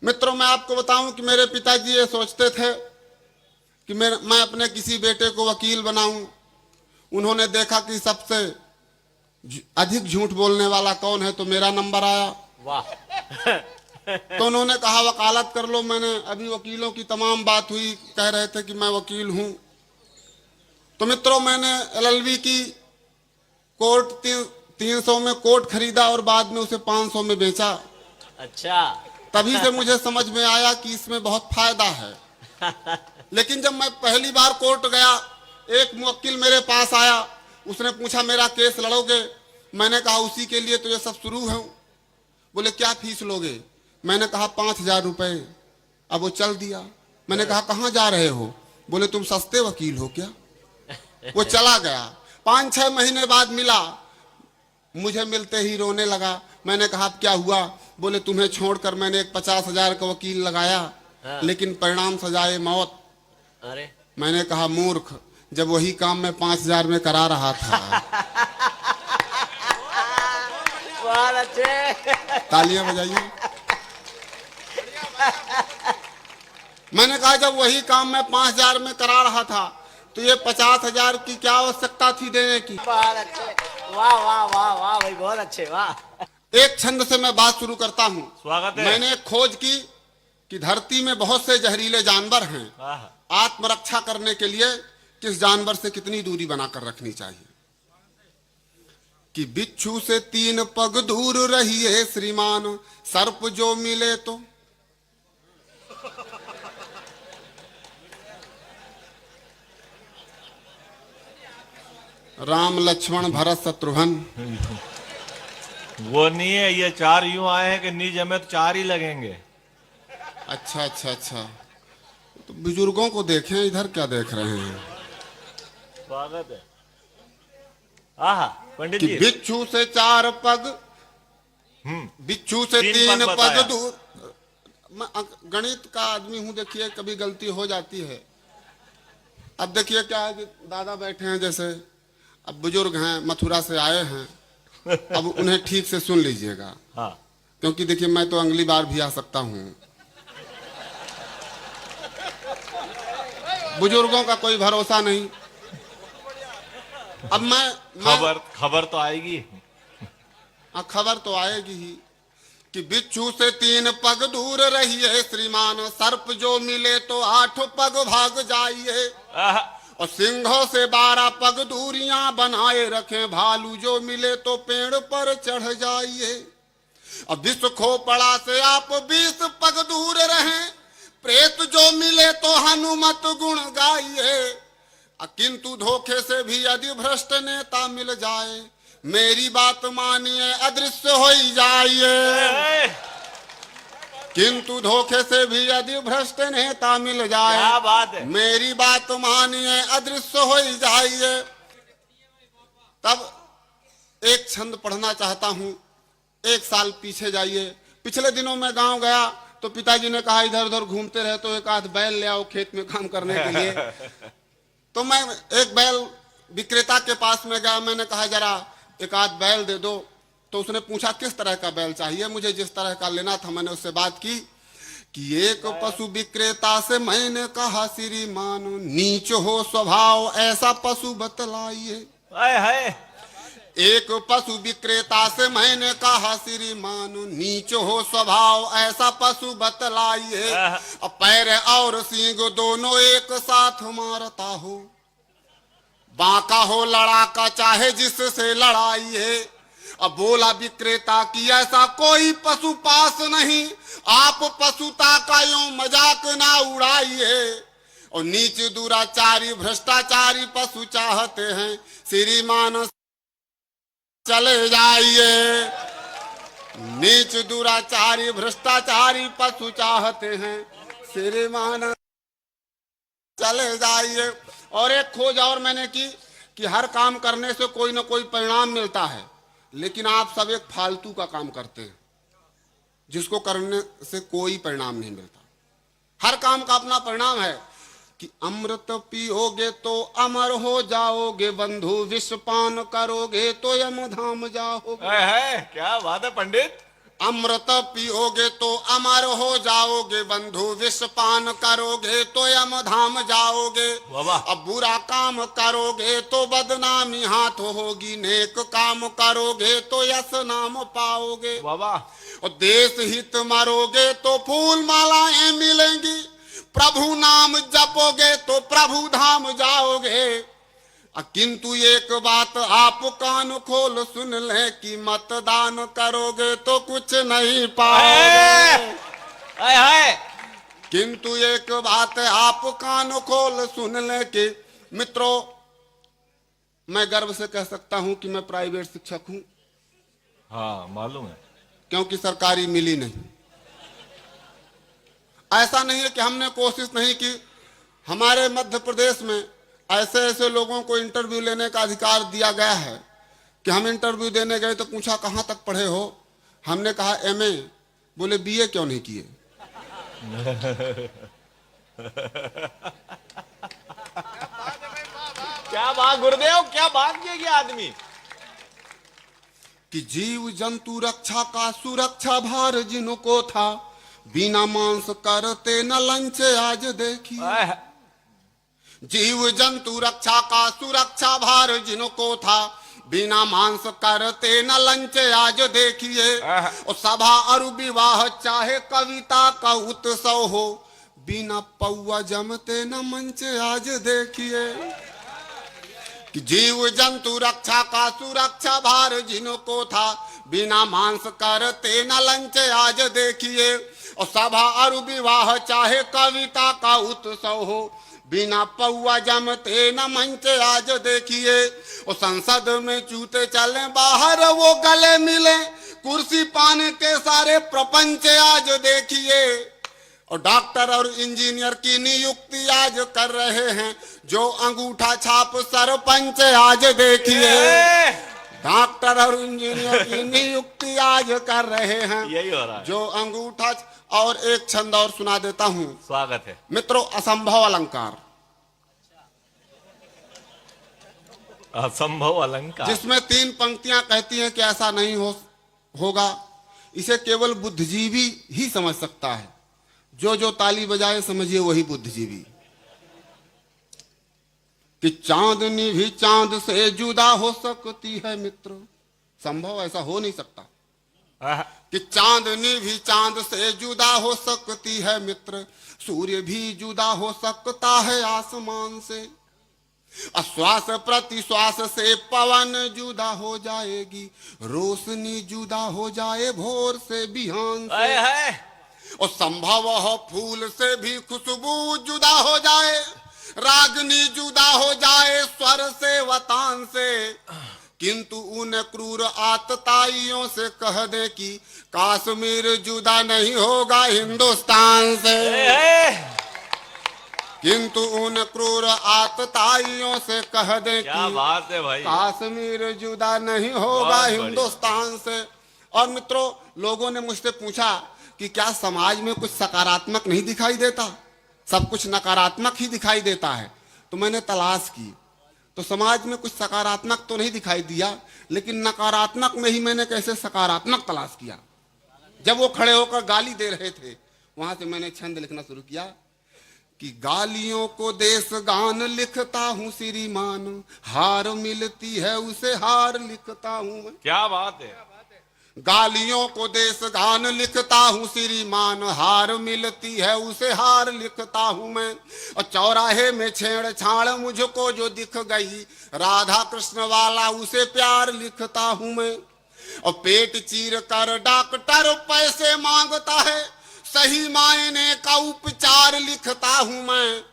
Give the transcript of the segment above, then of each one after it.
मित्रों, मैं आपको बताऊं कि मेरे पिताजी ये सोचते थे कि मैं अपने किसी बेटे को वकील बनाऊं। उन्होंने देखा कि सबसे अधिक झूठ बोलने वाला कौन है, तो मेरा नंबर आया। वाह। तो उन्होंने कहा वकालत कर लो। मैंने अभी वकीलों की तमाम बात हुई, कह रहे थे कि मैं वकील हूं। तो मित्रों, मैंने एलएलबी की कोर्ट 300 में कोर्ट खरीदा और बाद में उसे 500 में बेचा। अच्छा। तभी से मुझे समझ में आया कि इसमें बहुत फायदा है। लेकिन जब मैं पहली बार कोर्ट गया, एक मुवक्किल मेरे पास आया। उसने पूछा मेरा केस लड़ोगे? मैंने कहा उसी के लिए तो ये सब शुरू है। बोले क्या फीस लोगे? मैंने कहा 5,000 रुपए। अब वो चल दिया। मैंने कहा कहाँ जा रहे हो? बोले तुम सस्ते वकील हो क्या? वो चला गया। 5-6 महीने बाद मिला। मुझे मिलते ही रोने लगा। मैंने कहा क्या हुआ? बोले तुम्हें छोड़कर मैंने एक 50,000 का वकील लगाया, लेकिन परिणाम सजाए मौत। अरे मैंने कहा मूर्ख, जब वही काम मैं 5,000 में करा रहा था। बहुत अच्छे। तालियां बजाइए। मैंने कहा जब वही काम मैं 5,000 में करा रहा था, तो ये 50,000 की क्या आवश्यकता थी देने की? बहुत अच्छे। वाह वाह वाह वाह भाई, बहुत अच्छे। वाह। एक छंद से मैं बात शुरू करता हूं। स्वागत है। मैंने एक खोज की कि धरती में बहुत से जहरीले जानवर हैं। आत्मरक्षा करने के लिए किस जानवर से कितनी दूरी बनाकर रखनी चाहिए? कि बिच्छू से 3 पग दूर रहिए श्रीमान, सर्प जो मिले तो। राम लक्ष्मण भरत शत्रुघ्न। वो नहीं है, ये 4 यूं आए हैं कि नीचे में तो 4 ही लगेंगे। अच्छा अच्छा अच्छा, तो बुजुर्गों को देखें, इधर क्या देख रहे हैं? स्वागत है। आहा पंडित कि जी। बिच्छू से 4 पग, बिच्छू से 3 पग दूर। मैं गणित का आदमी हूं, देखिए कभी गलती हो जाती है। अब देखिए क्या है कि दादा बैठे हैं, जैसे अब बुजुर्ग हैं, मथुरा से आए हैं। अब उन्हें ठीक से सुन लीजिएगा। हाँ। क्योंकि देखिए मैं तो अगली बार भी आ सकता हूं। बुजुर्गों का कोई भरोसा नहीं। अब मैं खबर तो आएगी। खबर तो आएगी ही। कि बिच्छू से 3 पग दूर रहिए श्रीमान, सर्प जो मिले तो 8 पग भाग जाइए। और सिंहों से 12 पग दूरियां बनाए रखें, भालू जो मिले तो पेड़ पर चढ़ जाइए। और विष खोपड़ा से आप 20 पग दूर रहें, प्रेत जो मिले तो हनुमत गुण गाइए। किंतु धोखे से भी यदि भ्रष्ट नेता मिल जाए, मेरी बात मानिए अदृश्य हो ही जाइए। किंतु धोखे से भी यदि भ्रष्ट नेता मिल जाए, क्या बात है? मेरी बात मानिए अदृश्य हो ही जाइए। तब एक छंद पढ़ना चाहता हूं। 1 साल पीछे जाइए। पिछले दिनों मैं गांव गया तो पिताजी ने कहा इधर उधर घूमते रहे तो एक आध बैल ले आओ खेत में काम करने के लिए। तो मैं एक बैल विक्रेता के पास में गया। मैंने कहा जरा एक आध बैल दे दो। तो उसने पूछा किस तरह का बैल चाहिए? मुझे जिस तरह का लेना था मैंने उससे बात की। कि एक पशु विक्रेता से मैंने कहा श्रीमान, नीच हो स्वभाव ऐसा पशु बतलाइए। एक पशु विक्रेता से मैंने कहा श्रीमान, नीच हो स्वभाव ऐसा पशु बतलाइए। पैर और सींग दोनों एक साथ मारता हो, बांका हो लड़ाका चाहे जिससे लड़ाई है। अब बोला विक्रेता कि ऐसा कोई पशु पास नहीं, आप पशुता का यूं मजाक ना उड़ाइए। और नीच दुराचारी भ्रष्टाचारी पशु चाहते हैं, श्रीमान चले जाइए। नीच दुराचारी भ्रष्टाचारी पशु चाहते हैं, श्रीमान चले जाइए। और एक खोज और मैंने की कि हर काम करने से कोई ना कोई परिणाम मिलता है, लेकिन आप सब एक फालतू का काम करते हैं जिसको करने से कोई परिणाम नहीं मिलता। हर काम का अपना परिणाम है। कि अमृत पियोगे तो अमर हो जाओगे, बंधु विष पान करोगे तो यमधाम जाओगे। क्या बात है पंडित। अमृत पियोगे तो अमर हो जाओगे, बंधु विष पान करोगे तो यम धाम जाओगे। वाह। अब बुरा काम करोगे तो बदनामी हाथ होगी, नेक काम करोगे तो यश नाम पाओगे। वाह। और देश हित मारोगे तो फूल मालाएं मिलेंगी, प्रभु नाम जपोगे तो प्रभु धाम जाओगे। किंतु एक बात आप कान खोल सुन ले कि मतदान करोगे तो कुछ नहीं पाओगे। हाय हाय। किंतु एक बात आप कान खोल सुन ले कि मित्रों, मैं गर्व से कह सकता हूं कि मैं प्राइवेट शिक्षक हूं, हाँ मालूम है। क्योंकि सरकारी मिली नहीं। ऐसा नहीं है कि हमने कोशिश नहीं की। हमारे मध्य प्रदेश में ऐसे ऐसे लोगों को इंटरव्यू लेने का अधिकार दिया गया है कि हम इंटरव्यू देने गए तो पूछा कहां तक पढ़े हो, हमने कहा एमए, बोले बीए क्यों नहीं किए। क्या बात गुरुदेव, क्या बात किया आदमी कि जीव जंतु रक्षा का सुरक्षा भार जिनको था, बिना मांस करते न लंच आज देखिए। जीव जंतु रक्षा का सुरक्षा भार जिनको था, बिना मांस करते न लंच आज देखिए। और सभा और विवाह चाहे कविता का उत्सव हो, बिना पौवा जमते न मंच आज देखिए। कि जीव जंतु रक्षा का सुरक्षा भार जिनको था, बिना मांस करते न लंच आज देखिए। और सभा और विवाह चाहे कविता का उत्सव हो, बिना पौवा जमते न मंच आज देखिए। और संसद में चूते चले बाहर वो गले मिले, कुर्सी पाने के सारे प्रपंच आज देखिए। और डॉक्टर और इंजीनियर की नियुक्ति आज कर रहे हैं जो अंगूठा छाप सरपंच आज देखिए। डॉक्टर और इंजीनियर की नियुक्ति आज कर रहे हैं यही हो रहा है जो अंगूठा। और एक छंद और सुना देता हूं, स्वागत है मित्रों। असंभव अलंकार, असंभव अलंकार, जिसमें 3 पंक्तियां कहती हैं कि ऐसा नहीं होगा, इसे केवल बुद्धिजीवी ही समझ सकता है। जो जो ताली बजाए समझिए वही बुद्धिजीवी। कि चांदनी भी चांद से जुदा हो सकती है मित्र, संभव ऐसा हो नहीं सकता। कि चांदनी भी चांद से जुदा हो सकती है मित्र, सूर्य भी जुदा हो सकता है आसमान से। श्वास प्रति श्वास से पवन जुदा हो जाएगी, रोशनी जुदा हो जाए भोर से बिहान से। और संभव हो फूल से भी खुशबू जुदा हो जाए, रागनी जुदा हो जाए स्वर से वतान से। किंतु उन क्रूर आतताइयों से कह दे कि कश्मीर जुदा नहीं होगा हिंदुस्तान से। किंतु उन क्रूर आतताइयों से कह दे क्या कि बात है भाई, कश्मीर जुदा नहीं होगा हिंदुस्तान से। और मित्रों, लोगों ने मुझसे पूछा कि क्या समाज में कुछ सकारात्मक नहीं दिखाई देता, सब कुछ नकारात्मक ही दिखाई देता है। तो मैंने तलाश की तो समाज में कुछ सकारात्मक तो नहीं दिखाई दिया, लेकिन नकारात्मक में ही मैंने कैसे सकारात्मक तलाश किया। जब वो खड़े होकर गाली दे रहे थे, वहां से मैंने छंद लिखना शुरू किया कि गालियों को देश गान लिखता हूँ श्रीमान, हार मिलती है उसे हार लिखता हूँ। क्या बात है। गालियों को देश गान लिखता हूँ श्रीमान, हार मिलती है उसे हार लिखता हूँ मैं। और चौराहे में छेड़छाड़ मुझको जो दिख गई, राधा कृष्ण वाला उसे प्यार लिखता हूँ मैं। और पेट चीर कर डॉक्टर पैसे मांगता है, सही मायने का उपचार लिखता हूँ मैं।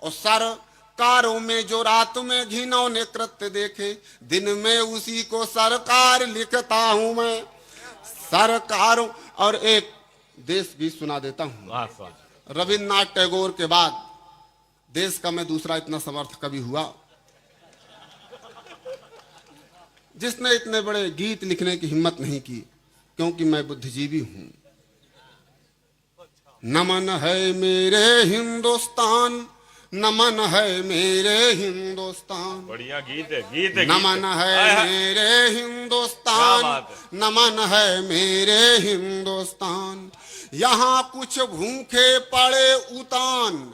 और सरकारों में जो रात में घिनौने कृत्य देखे, दिन में उसी को सरकार लिखता हूँ मैं। सरकारों। और एक देश भी सुना देता हूं। रविन्द्रनाथ टैगोर के बाद देश का मैं दूसरा इतना समर्थ कवि हुआ जिसने इतने बड़े गीत लिखने की हिम्मत नहीं की, क्योंकि मैं बुद्धिजीवी हूं। नमन है मेरे हिंदुस्तान नमन है मेरे हिंदुस्तान। बढ़िया गीत है, गीत है, नमन है आय हाय। मेरे क्या हिंदुस्तान, बात है। नमन है मेरे हिंदुस्तान। यहाँ कुछ भूखे पड़े उतान,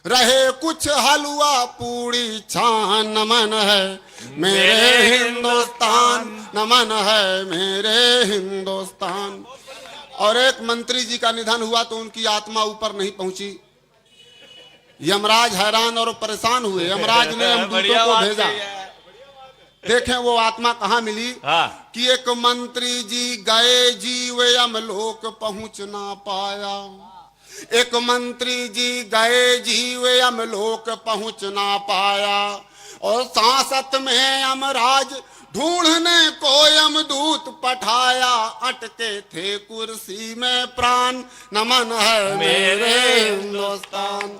रहे कुछ हलवा पूड़ी छान। नमन है मेरे हिंदुस्तान, नमन है मेरे हिंदुस्तान। और एक मंत्री जी का निधन हुआ तो उनकी आत्मा ऊपर नहीं पहुंची। यमराज हैरान और परेशान हुए। यमराज ने यमदूतों बढ़िया को बात भेजा। सही है। देखें वो आत्मा कहाँ मिली। हाँ, कि एक मंत्री जी गए जीव यमलोक पहुंच ना पाया। एक मंत्री जी गए जीव यमलोक पहुंच ना पाया। और सांसत में यमराज ढूंढने को यमदूत पठाया। अटके थे कुर्सी में प्राण, नमन है मेरे हिंदुस्तान,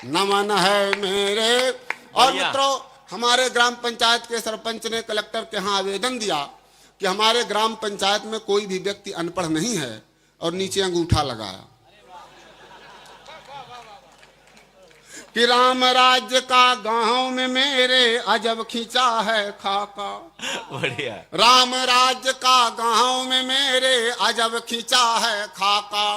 नमन है मेरे। और बढ़िया। मित्रों, हमारे ग्राम पंचायत के सरपंच ने कलेक्टर के यहाँ आवेदन दिया कि हमारे ग्राम पंचायत में कोई भी व्यक्ति अनपढ़ नहीं है, और नीचे अंगूठा लगाया कि राम राज्य का गांव में मेरे अजब खींचा है खाका। बढ़िया। राम राज्य का गांव में मेरे अजब खींचा है खाका।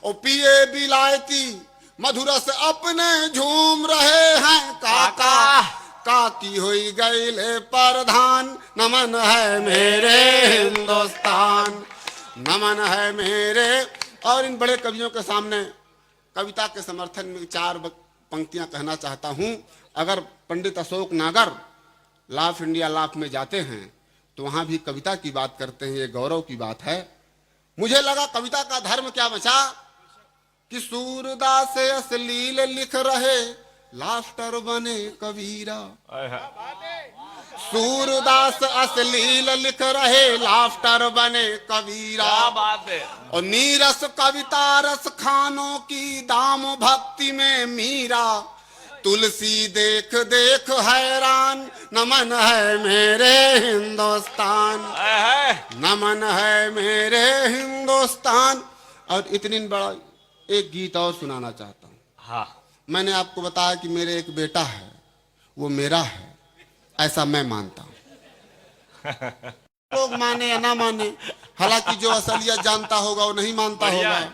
और पिए बिलायती मधुरस अपने झूम रहे हैं काका। काकी हुई गईले प्रधान, नमन है मेरे हिंदुस्तान, नमन है मेरे। और इन बड़े कवियों के सामने कविता के समर्थन में चार पंक्तियां कहना चाहता हूं। अगर पंडित अशोक नागर लॉ ऑफ इंडिया लॉ में जाते हैं तो वहां भी कविता की बात करते हैं, ये गौरव की बात है। मुझे लगा कविता का धर्म क्या बचा कि सूरदास से अश्लील लिख रहे लाफ्टर बने कबीरा। आय हाय। सूरदास अश्लील लिख रहे लाफ्टर बने कबीरा। क्या बात है। और नीरस कविता रस खानों की दाम भक्ति में मीरा। तुलसी देख देख हैरान, नमन है मेरे हिंदुस्तान, आय हाय। नमन है मेरे हिंदुस्तान। और इतनी बड़ा एक गीत और सुनाना चाहता हूँ। हाँ, मैंने आपको बताया कि मेरे एक बेटा है, वो मेरा है, ऐसा मैं मानता हूँ। लोग माने या ना माने, हालांकि जो असलियत जानता होगा वो नहीं मानता बढ़िया होगा। है।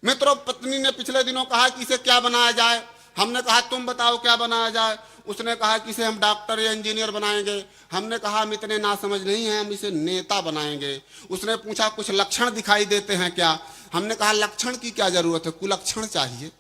मित्रों, पत्नी ने पिछले दिनों कहा कि इसे क्या बनाया जाए। हमने कहा तुम बताओ क्या बनाया जाए। उसने कहा कि इसे हम डॉक्टर या इंजीनियर बनाएंगे। हमने कहा हम इतने नासमझ नहीं हैं, हम इसे नेता बनाएंगे। उसने पूछा कुछ लक्षण दिखाई देते हैं क्या। हमने कहा लक्षण की क्या जरूरत है, कुलक्षण चाहिए।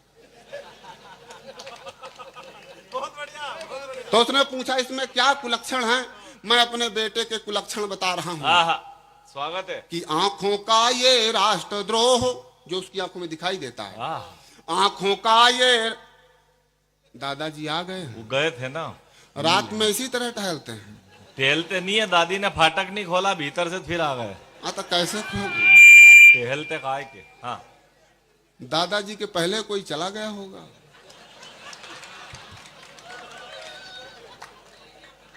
तो उसने पूछा इसमें क्या कुलक्षण है। मैं अपने बेटे के कुलक्षण बता रहा हूं हाँ, हाँ। स्वागत है। कि आंखों का ये राष्ट्रद्रोह जो उसकी आंखों में दिखाई देता है, हाँ, आंखों का ये। दादाजी आ गए हैं, वो गए थे ना। रात में इसी तरह टहलते हैं। टहलते नहीं है, दादी ने फाटक नहीं खोला, भीतर से फिर आ गए। हाँ तो कैसे खोल। टहलते काय के। हाँ, दादाजी के पहले कोई चला गया होगा।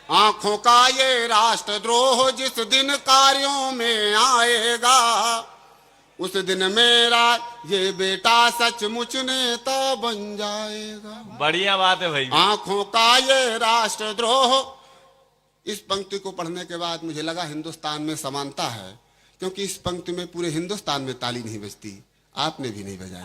आंखों का ये राष्ट्रद्रोह जिस दिन कार्यों में आएगा, उस दिन मेरा ये बेटा सचमुच नेता बन जाएगा। बढ़िया बात है भाई। आंखों का ये राष्ट्रद्रोह। इस पंक्ति को पढ़ने के बाद मुझे लगा हिंदुस्तान में समानता है, क्योंकि इस पंक्ति में पूरे हिंदुस्तान में ताली नहीं बजती, आपने भी नहीं बजाई।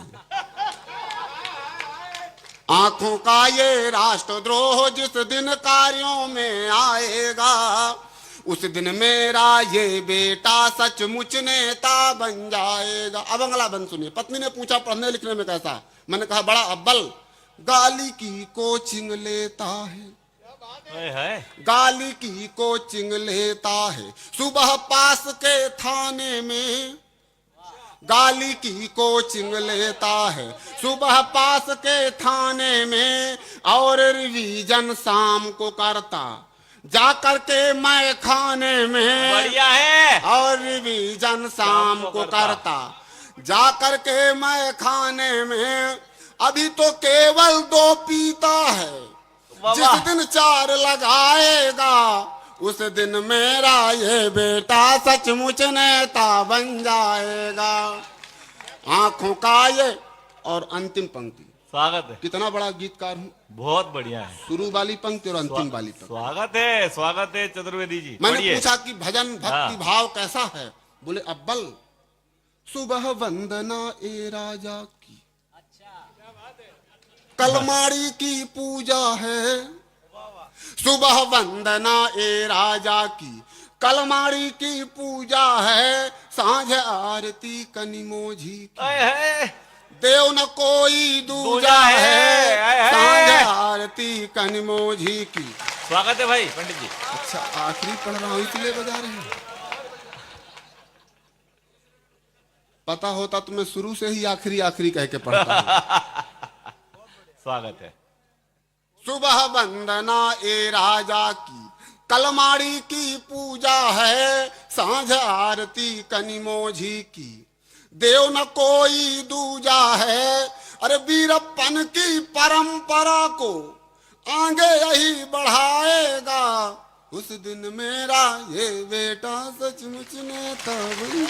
आंखों का ये राष्ट्रद्रोह जिस दिन कार्यों में आएगा, उस दिन मेरा ये बेटा सचमुच नेता बन जाएगा। अब अगला बंद सुनिए। पत्नी ने पूछा पढ़ने लिखने में कैसा। मैंने कहा बड़ा अव्वल। गाली की कोचिंग लेता है, है। गाली की कोचिंग लेता है, सुबह पास के थाने में। गाली की कोचिंग लेता है, सुबह पास के थाने में। और रिवीजन शाम को करता जा करके मैं खाने में। बढ़िया है। और रिवीजन शाम को करता जा करके मैं खाने में। अभी तो केवल 2 पीता है, जिस दिन 4 लगाएगा, उस दिन मेरा ये बेटा सचमुच नेता बन जाएगा। आंखों का ये। और अंतिम पंक्ति, स्वागत है। कितना बड़ा गीतकार हूँ। बहुत बढ़िया है। शुरू वाली पंक्ति और अंतिम वाली पंक्ति। स्वागत है चतुर्वेदी जी। मैंने पढ़िए। पूछा कि भजन भक्ति हाँ। भाव कैसा है। बोले अव्वल सुबह वंदना ए राजा की, कलमाड़ी की पूजा है। सुबह वंदना ए राजा की, कलमाड़ी की पूजा है। सांझ आरती कनिमोझी की, है। देव न कोई दूजा है। सांझ आरती कनिमोझी की। स्वागत है भाई पंडित जी। अच्छा, आखिरी पढ़ रहा हूं इसलिए बजा रहे हैं। पता होता तो मैं शुरू से ही आखिरी आखिरी कह के पढ़ता हूं। स्वागत है। सुबह वंदना ए राजा की, कलमाड़ी की पूजा है। सांझ आरती कनिमोझी की, देव न कोई दूजा है। अरे वीरप्पन की परंपरा को आगे यही बढ़ाएगा। उस दिन मेरा ये बेटा सचमुच नेता बन